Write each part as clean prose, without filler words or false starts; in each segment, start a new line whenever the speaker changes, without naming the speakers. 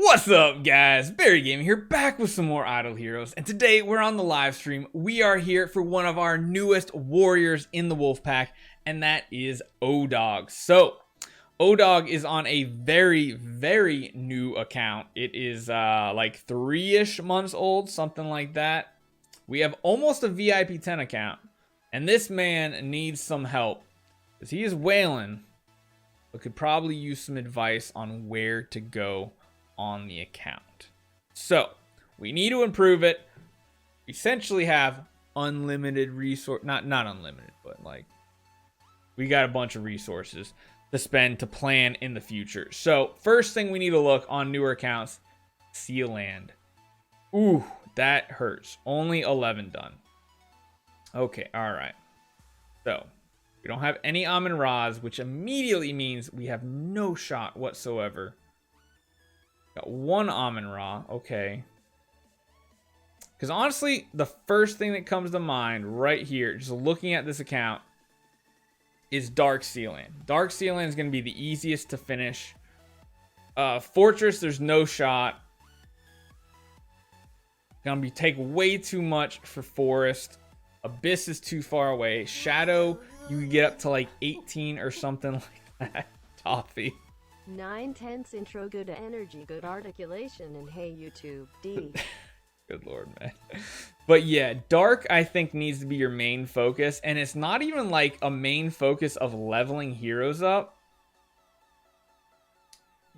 What's up, guys? Barry Gaming here, back with some more Idle Heroes, and today we're on the live stream. We are here for one of our newest warriors in the wolf pack, and that is ODawg. So, ODawg is on a very new account. It is like 3-ish months old, something like that. We have almost a VIP 10 account, and this man needs some help because he is wailing, but could probably use some advice on where to go on the account. So we need to improve it. We essentially have unlimited resource, not unlimited, but like we got a bunch of resources to spend to plan in the future. So first thing we need to look on newer accounts, Sealand. Ooh, that hurts. Only 11 done. Okay, all right. So we don't have any Amun Ra's, which immediately means we have no shot whatsoever. Got one Amun Ra, okay. Because honestly, the first thing that comes to mind right here, just looking at this account, is Dark Sealand. Dark Sealand is going to be the easiest to finish. Fortress, there's no shot. Gonna be take way too much for Forest. Abyss is too far away. Shadow, you can get up to like 18 or something like that. Toffee.
9/10 intro, good energy, good articulation, and hey YouTube, D.
Good lord, man. But yeah, Dark I think needs to be your main focus, and it's not even like a main focus of leveling heroes up.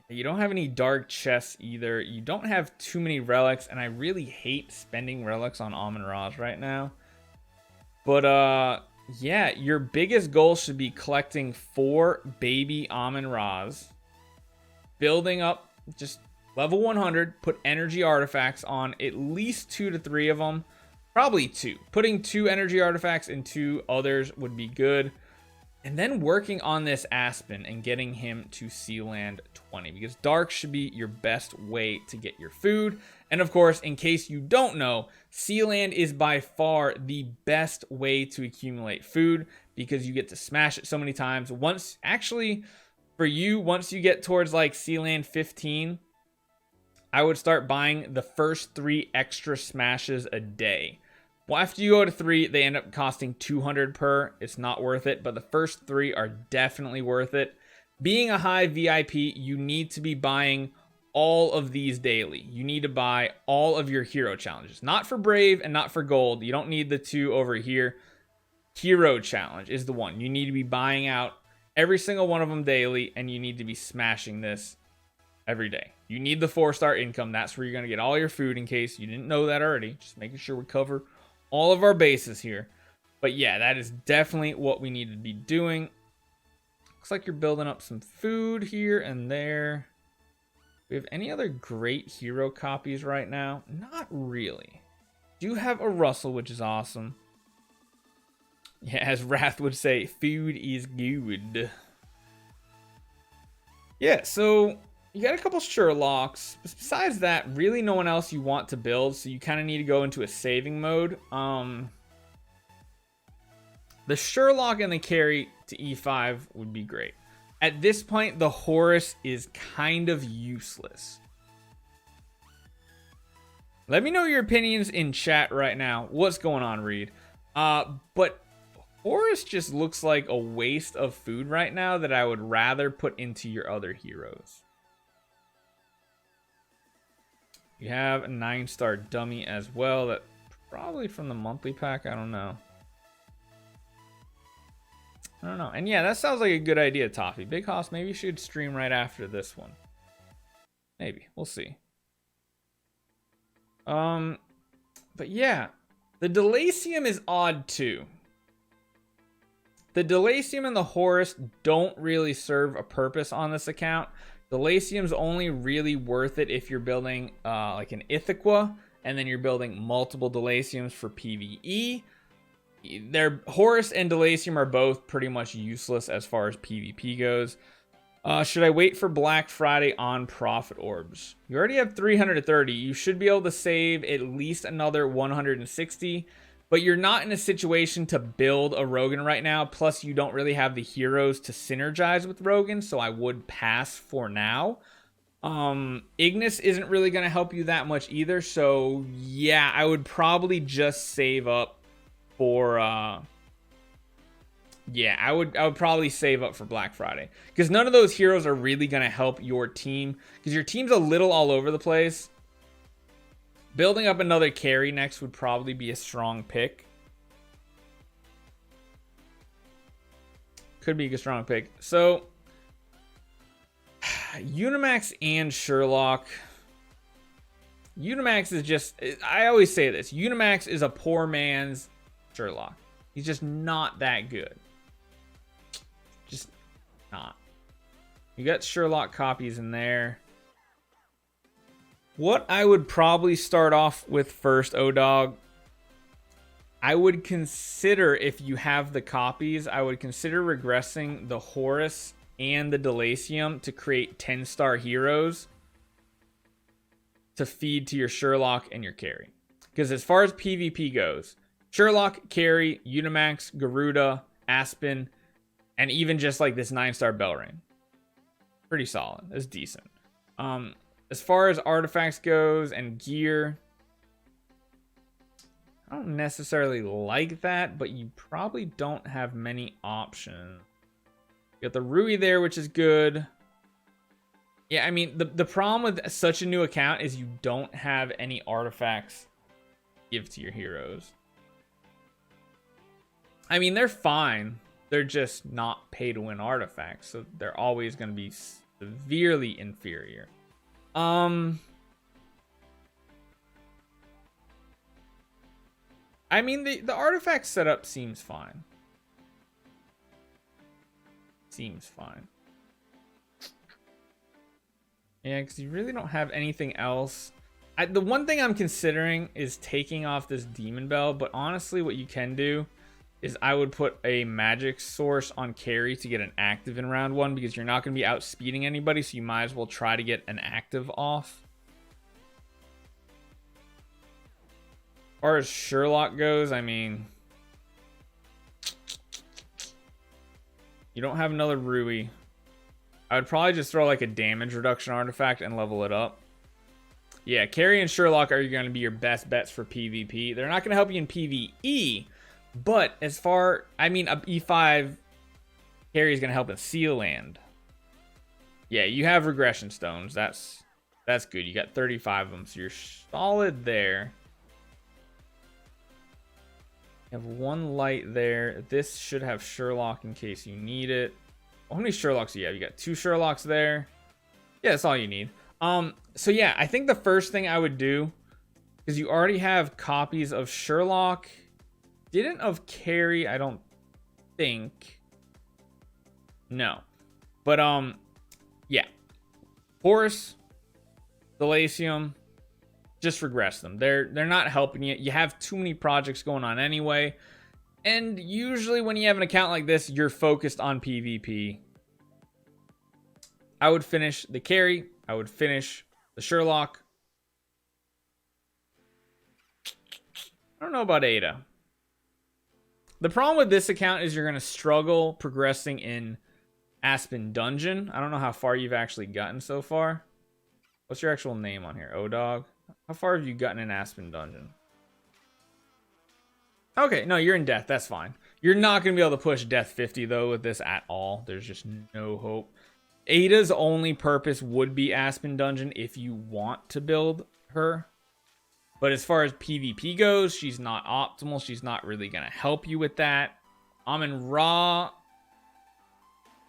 You don't have any Dark chests either. You don't have too many relics, and I really hate spending relics on Amun Ra's right now. But yeah, your biggest goal should be collecting 4 baby Amun Ra's. Building up, just level 100, put energy artifacts on at least 2 to 3 of them. Probably 2. Putting 2 energy artifacts in 2 others would be good. And then working on this Aspen and getting him to Sealand 20. Because Dark should be your best way to get your food. And of course, in case you don't know, Sealand is by far the best way to accumulate food. Because you get to smash it so many times. For you, once you get towards like Sealand 15, I would start buying the first 3 extra smashes a day. Well, after you go to 3, they end up costing 200 per. It's not worth it, but the first 3 are definitely worth it. Being a high VIP, you need to be buying all of these daily. You need to buy all of your hero challenges. Not for Brave and not for Gold. You don't need the 2 over here. Hero challenge is the one. You need to be buying out every single one of them daily, and you need to be smashing this every day. You need the 4-star income. That's where you're going to get all your food, in case you didn't know that already. Just making sure we cover all of our bases here. But yeah, that is definitely what we need to be doing. Looks like you're building up some food here and there. Do we have any other great hero copies right now? Not really. Do have a Russell, which is awesome. Yeah, as Wrath would say, food is good. Yeah, so you got a couple Sherlocks. Besides that, really no one else you want to build, so you kind of need to go into a saving mode. The Sherlock and the carry to E5 would be great. At this point, the Horus is kind of useless. Let me know your opinions in chat right now. What's going on, Reed? But Horus just looks like a waste of food right now that I would rather put into your other heroes. You have a 9-star dummy as well. That probably from the monthly pack. I don't know. And yeah, that sounds like a good idea, Toffee. Big Hoss, maybe you should stream right after this one. Maybe. We'll see. But yeah. The Delacium is odd too. The Delacium and the Horus don't really serve a purpose on this account. Delacium's only really worth it if you're building like an Ithaca, and then you're building multiple Delaciums for PvE. Their Horus and Delacium are both pretty much useless as far as PvP goes. Should I wait for Black Friday on Profit Orbs? You already have 330. You should be able to save at least another 160. But you're not in a situation to build a Rogan right now. Plus, you don't really have the heroes to synergize with Rogan. So I would pass for now. Ignis isn't really going to help you that much either. So yeah, I would probably just save up for yeah, I would probably save up for Black Friday, because none of those heroes are really going to help your team, because your team's a little all over the place. Building up another carry next would probably be a strong pick. Could be a strong pick. So Unimax and Sherlock. Unimax is just, I always say this, Unimax is a poor man's Sherlock. He's just not that good. Just not. You got Sherlock copies in there. What I would probably start off with first, ODawg, I would consider, if you have the copies, I would consider regressing the Horus and the Delacium to create 10-star heroes to feed to your Sherlock and your carry. Because as far as PvP goes, Sherlock, carry, Unimax, Garuda, Aspen, and even just like this 9-star Belrain. Pretty solid. That's decent. As far as artifacts goes and gear, I don't necessarily like that, but you probably don't have many options. You got the Rui there, which is good. Yeah, I mean, the problem with such a new account is you don't have any artifacts to give to your heroes. I mean, they're fine. They're just not pay-to-win artifacts, so they're always going to be severely inferior. I mean, the artifact setup seems fine. Seems fine. Yeah, because you really don't have anything else. The one thing I'm considering is taking off this Demon Bell, but honestly, what you can do is I would put a magic source on carry to get an active in round 1, because you're not going to be outspeeding anybody, so you might as well try to get an active off. As far as Sherlock goes, I mean, you don't have another Rui. I would probably just throw like a damage reduction artifact and level it up. Yeah, carry and Sherlock are going to be your best bets for PvP. They're not going to help you in PvE, but as far, I mean, a E5 carry is going to help in Seal Land. Yeah, you have regression stones. That's good. You got 35 of them, so you're solid there. You have one light there. This should have Sherlock in case you need it. How many Sherlocks do you have? You got 2 Sherlocks there. Yeah, that's all you need. So yeah, I think the first thing I would do, because you already have copies of Sherlock, didn't of carry, I don't think. No. But yeah. Horus, Delacium, just regress them. They're not helping you. You have too many projects going on anyway. And usually when you have an account like this, you're focused on PvP. I would finish the carry. I would finish the Sherlock. I don't know about Ada. The problem with this account is you're going to struggle progressing in Aspen Dungeon. I don't know how far you've actually gotten so far. What's your actual name on here? ODawg? How far have you gotten in Aspen Dungeon? Okay, no, you're in Death. That's fine. You're not going to be able to push Death 50, though, with this at all. There's just no hope. Ada's only purpose would be Aspen Dungeon if you want to build her. But as far as PvP goes, she's not optimal. She's not really going to help you with that. Amun-Ra,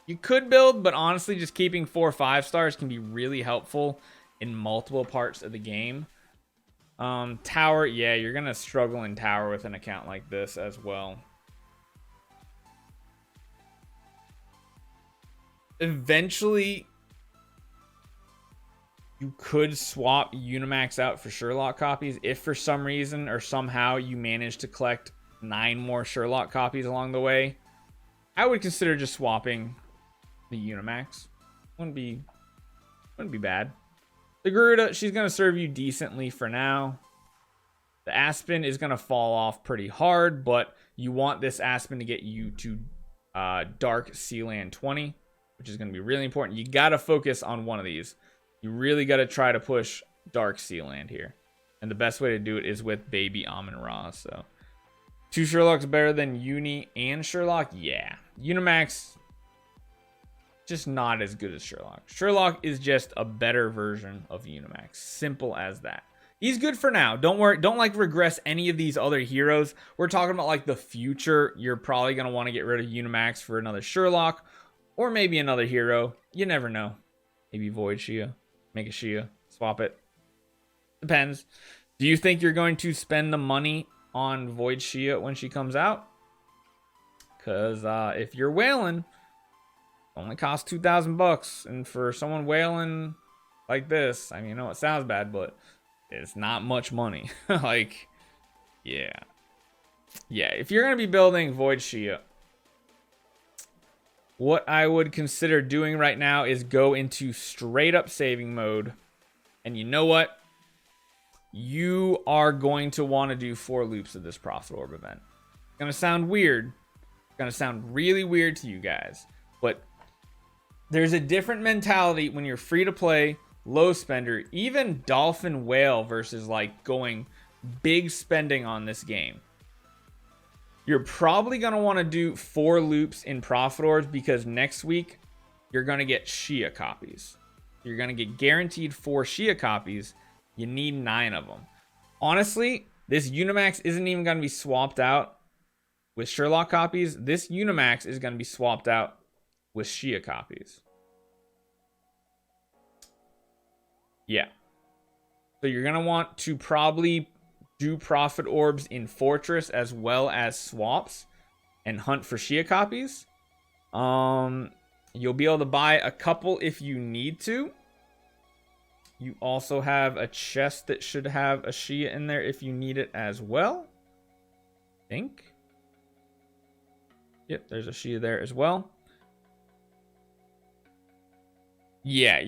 you could build, but honestly, just keeping 4 or 5 stars can be really helpful in multiple parts of the game. Tower, yeah, you're going to struggle in Tower with an account like this as well. Eventually, you could swap Unimax out for Sherlock copies if for some reason or somehow you manage to collect 9 more Sherlock copies along the way. I would consider just swapping the Unimax. Wouldn't be bad. The Garuda, she's going to serve you decently for now. The Aspen is going to fall off pretty hard, but you want this Aspen to get you to Dark Sea Land 20, which is going to be really important. You got to focus on one of these. You really got to try to push Dark Sea land here. And the best way to do it is with Baby Amon-Ra. So 2 Sherlock's better than Uni and Sherlock? Yeah. Unimax, just not as good as Sherlock. Sherlock is just a better version of Unimax. Simple as that. He's good for now. Don't worry. Don't like regress any of these other heroes. We're talking about like the future. You're probably going to want to get rid of Unimax for another Sherlock or maybe another hero. You never know. Maybe Void Xia. Make a Xia. Swap it. Depends. Do you think you're going to spend the money on Void Xia when she comes out? Because if you're whaling, it only costs 2,000 bucks. And for someone whaling like this, I mean, I know it sounds bad, but it's not much money. Like, yeah. Yeah, if you're going to be building Void Xia, what I would consider doing right now is go into straight up saving mode. And you know what? You are going to want to do 4 loops of this Prophet Orb event. It's going to sound weird. It's going to sound really weird to you guys. But there's a different mentality when you're free to play, low spender, even Dolphin Whale versus like going big spending on this game. You're probably going to want to do 4 loops in Prophet Orbs because next week you're going to get Xia copies. You're going to get guaranteed 4 Xia copies. You need 9 of them. Honestly, this Unimax isn't even going to be swapped out with Sherlock copies. This Unimax is going to be swapped out with Xia copies. Yeah. So you're going to want to probably do Prophet Orbs in Fortress as well as swaps and hunt for Xia copies. You'll be able to buy a couple if you need to. You also have a chest that should have a Xia in there if you need it as well. I think. Yep, there's a Xia there as well. Yeah,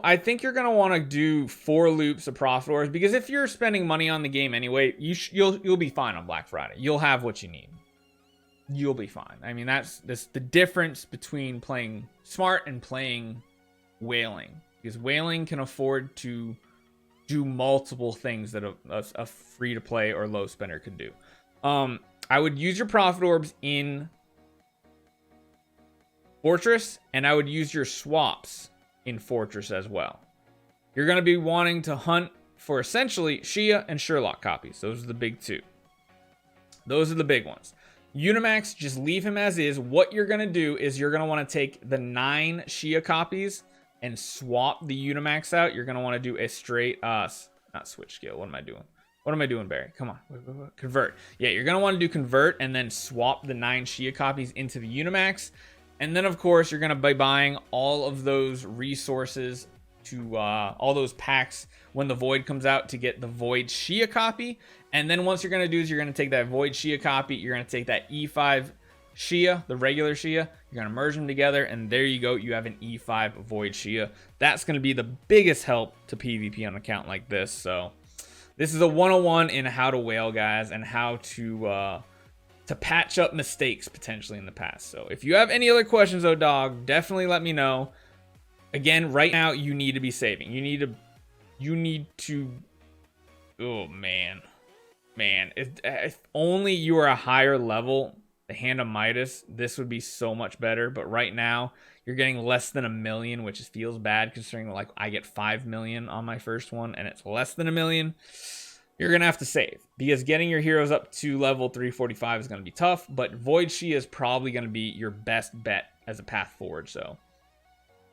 I think you're gonna want to do 4 loops of Prophet Orbs because if you're spending money on the game anyway, you'll be fine on Black Friday. You'll have what you need. You'll be fine. I mean, that's the difference between playing smart and playing whaling. Because whaling can afford to do multiple things that a free-to-play or low spender could do. I would use your Prophet Orbs in Fortress, and I would use your swaps in Fortress as well. You're going to be wanting to hunt for essentially Xia and Sherlock copies. Those are the big 2. Those are the big ones. Unimax, just leave him as is. What you're going to do is you're going to want to take the 9 Xia copies and swap the Unimax out. You're going to want to do a straight, not switch scale. What am I doing? What am I doing, Barry? Come on. Convert. Yeah, you're going to want to do convert and then swap the 9 Xia copies into the Unimax. And then, of course, you're going to be buying all of those resources to all those packs when the Void comes out to get the Void Xia copy. And then once you're going to do is you're going to take that Void Xia copy. You're going to take that E5 Xia, the regular Xia. You're going to merge them together. And there you go. You have an E5 Void Xia. That's going to be the biggest help to PvP on an account like this. So this is a 101 in how to whale, guys, and how to patch up mistakes potentially in the past. So if you have any other questions, ODawg, definitely let me know. Again, right now you need to be saving. You need to. Oh man, if only you were a higher level, the Hand of Midas, this would be so much better. But right now you're getting less than 1 million, which feels bad considering like I get 5 million on my first one and it's less than 1 million. You're going to have to save because getting your heroes up to level 345 is going to be tough, but Void Xia is probably going to be your best bet as a path forward. So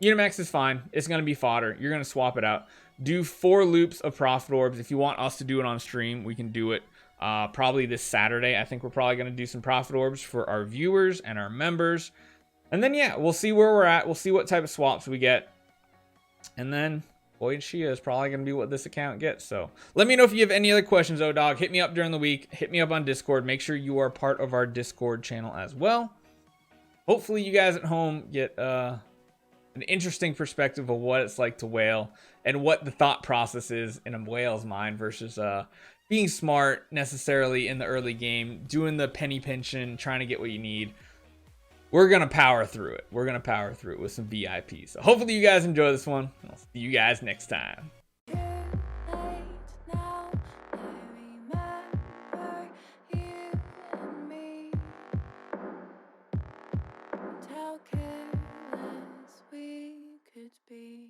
Unimax is fine. It's going to be fodder. You're going to swap it out. Do 4 loops of Prophet Orbs. If you want us to do it on stream, we can do it probably this Saturday. I think we're probably going to do some Prophet Orbs for our viewers and our members. And then, yeah, we'll see where we're at. We'll see what type of swaps we get. And then Void Xia is probably going to be what this account gets. So let me know if you have any other questions, ODawg. Hit me up during the week. Hit me up on Discord. Make sure you are part of our Discord channel as well. Hopefully you guys at home get an interesting perspective of what it's like to whale and what the thought process is in a whale's mind versus being smart necessarily in the early game, doing the penny pinching, trying to get what you need. we're gonna power through it. We're gonna power through it with some VIPs. So hopefully you guys enjoy this one. I'll see you guys next time.
How careless we could be.